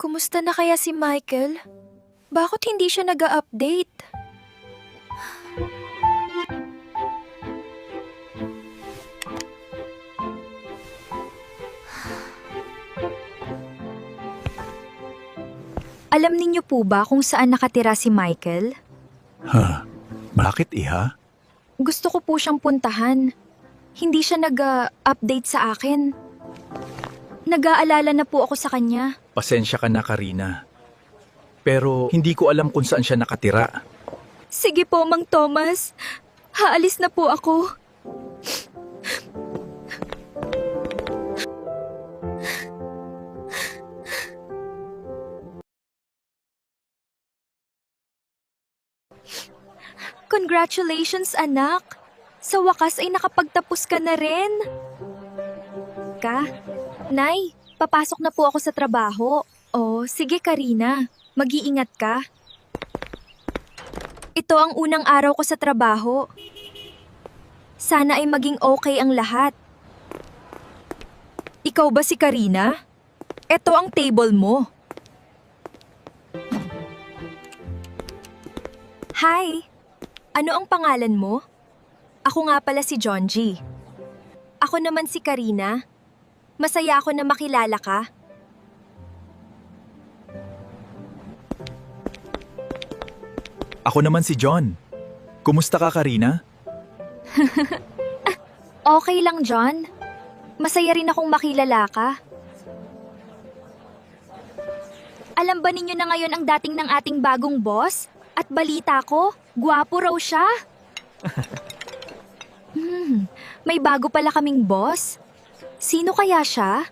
Kumusta na kaya si Michael? Bakit hindi siya nag-a-update? Alam ninyo po ba kung saan nakatira si Michael? Bakit, iha? Gusto ko po siyang puntahan. Hindi siya nag-update sa akin. Nag-aalala na po ako sa kanya. Pasensya ka na, Karina. Pero hindi ko alam kung saan siya nakatira. Sige po, Mang Thomas. Haalis na po ako. Congratulations, anak! Sa wakas ay nakapagtapos ka na rin. Nay, papasok na po ako sa trabaho. Oh, sige Karina, mag-iingat ka. Ito ang unang araw ko sa trabaho. Sana ay maging okay ang lahat. Ikaw ba si Karina? Ito ang table mo. Hi! Ano ang pangalan mo? Ako nga pala si Jonji. Ako naman si Karina. Masaya ako na makilala ka. Ako naman si John. Kumusta ka, Karina? Okay lang, John. Masaya rin akong makilala ka. Alam ba ninyo na ngayon ang dating ng ating bagong boss? At balita ko, gwapo raw siya. May bago pala kaming boss. Sino kaya siya?